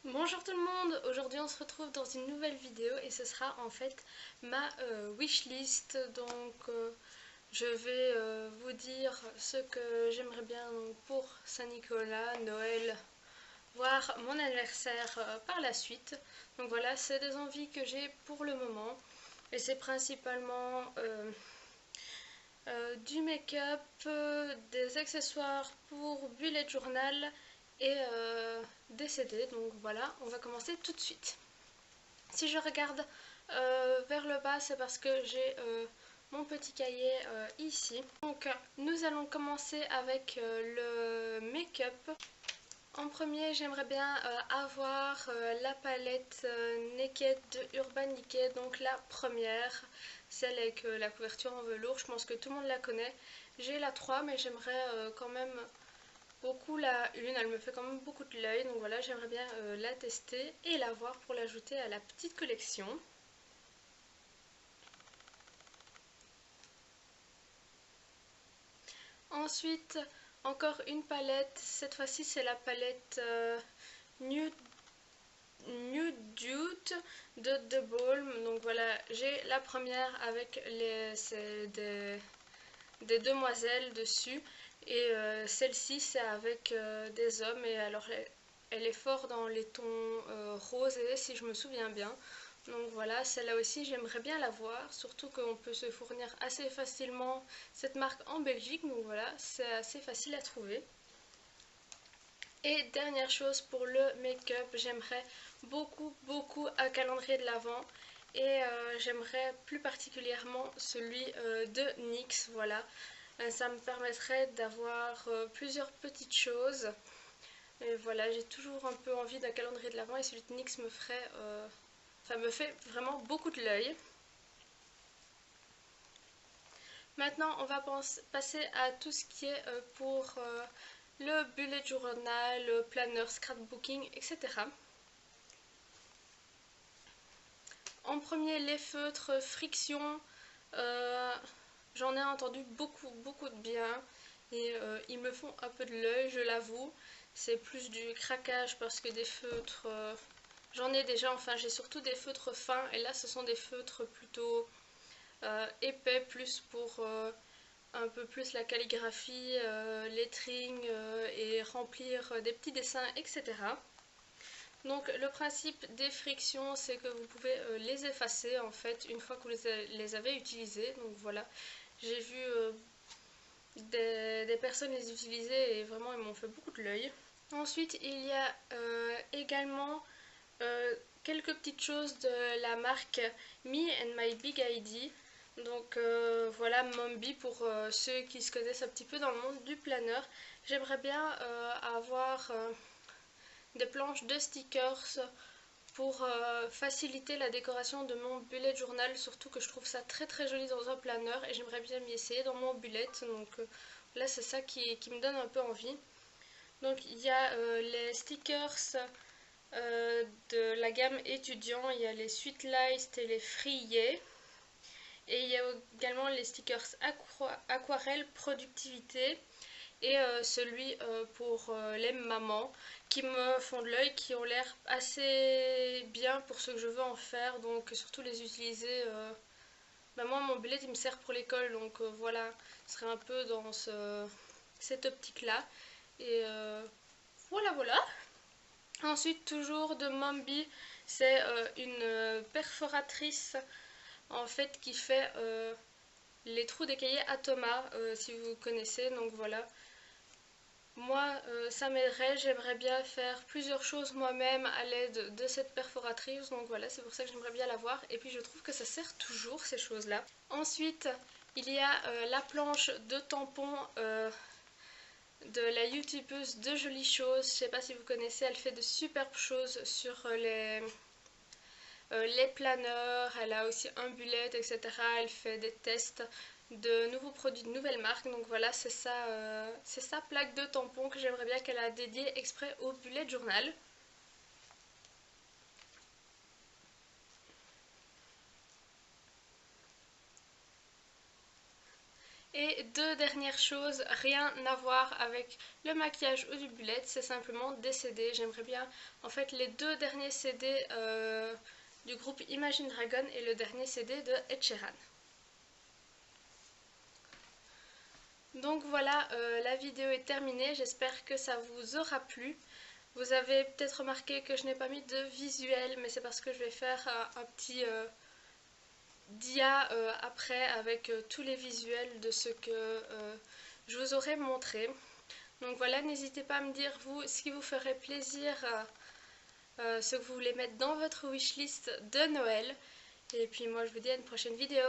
Bonjour tout le monde, aujourd'hui on se retrouve dans une nouvelle vidéo et ce sera en fait ma wishlist. Je vais vous dire ce que j'aimerais bien pour Saint-Nicolas, Noël, voire mon anniversaire par la suite. Donc voilà, c'est des envies que j'ai pour le moment et c'est principalement du make-up, des accessoires pour bullet journal et des CD. Donc voilà, on va commencer tout de suite. Si je regarde vers le bas, c'est parce que j'ai mon petit cahier ici. Donc nous allons commencer avec le make-up. En premier, j'aimerais bien avoir la palette Naked de Urban Decay, donc la première, celle avec la couverture en velours. Je pense que tout le monde la connaît. J'ai la 3, mais j'aimerais quand même beaucoup la 1. Elle me fait quand même beaucoup de l'œil, donc voilà, j'aimerais bien la tester et la voir pour l'ajouter à la petite collection. Ensuite, encore une palette. Cette fois-ci, c'est la palette Nude Nude de The Balm. Donc voilà, j'ai la première avec des demoiselles dessus. Et celle-ci, c'est avec des hommes. Et alors, elle est fort dans les tons rosés, si je me souviens bien. Donc voilà, celle-là aussi, j'aimerais bien la voir. Surtout qu'on peut se fournir assez facilement cette marque en Belgique. Donc voilà, c'est assez facile à trouver. Et dernière chose pour le make-up, j'aimerais beaucoup un calendrier de l'Avent et j'aimerais plus particulièrement celui de NYX, voilà. Ça me permettrait d'avoir plusieurs petites choses. Et voilà, j'ai toujours un peu envie d'un calendrier de l'Avent et celui de NYX me ferait, me fait vraiment beaucoup de l'œil. Maintenant, on va passer à tout ce qui est pour le bullet journal, le planner, scrapbooking, etc. En premier, les feutres friction. Euh, J'en ai entendu beaucoup de bien et ils me font un peu de l'œil, je l'avoue. C'est plus du craquage parce que des feutres, j'en ai déjà, enfin j'ai surtout des feutres fins et là ce sont des feutres plutôt épais, plus pour un peu plus la calligraphie, lettering et remplir des petits dessins, etc. Donc le principe des frictions, c'est que vous pouvez les effacer en fait une fois que vous les avez utilisées. Donc voilà, j'ai vu des personnes les utiliser et vraiment ils m'ont fait beaucoup de l'œil. Ensuite il y a également quelques petites choses de la marque Me and My Big ID. Donc voilà, Mombi pour ceux qui se connaissent un petit peu dans le monde du planeur. J'aimerais bien avoir des planches de stickers pour faciliter la décoration de mon bullet journal, surtout que je trouve ça très joli dans un planeur et j'aimerais bien m'y essayer dans mon bullet. Donc là c'est ça qui me donne un peu envie. Donc il y a les stickers de la gamme étudiant, il y a les Sweet Light et les Friés. Et il y a également les stickers aquarelle productivité et celui pour les mamans qui me font de l'œil, qui ont l'air assez bien pour ce que je veux en faire, donc surtout les utiliser. Moi mon bullet il me sert pour l'école, donc voilà, ce serait un peu dans cette optique là. Et voilà. Ensuite toujours de Mombi, c'est une perforatrice en fait qui fait les trous des cahiers à Thomas, si vous connaissez. Donc voilà, moi ça m'aiderait, j'aimerais bien faire plusieurs choses moi-même à l'aide de cette perforatrice. Donc voilà, c'est pour ça que j'aimerais bien l'avoir et puis je trouve que ça sert toujours ces choses là. Ensuite il y a la planche de tampons de la youtubeuse de Jolies Choses. Je sais pas si vous connaissez, elle fait de superbes choses sur les planeurs, elle a aussi un bullet, etc. Elle fait des tests de nouveaux produits de nouvelles marques. Donc voilà, c'est sa plaque de tampon que j'aimerais bien qu'elle a dédiée exprès au bullet journal. Et deux dernières choses, rien à voir avec le maquillage ou du bullet, c'est simplement des CD. J'aimerais bien, en fait, les deux derniers CD du groupe Imagine Dragon et le dernier CD de Ed Sheeran. Donc voilà, la vidéo est terminée, j'espère que ça vous aura plu. Vous avez peut-être remarqué que je n'ai pas mis de visuel, mais c'est parce que je vais faire un petit dia après avec tous les visuels de ce que je vous aurais montré. Donc voilà, n'hésitez pas à me dire vous ce qui vous ferait plaisir, ce que vous voulez mettre dans votre wishlist de Noël. Et puis moi je vous dis à une prochaine vidéo.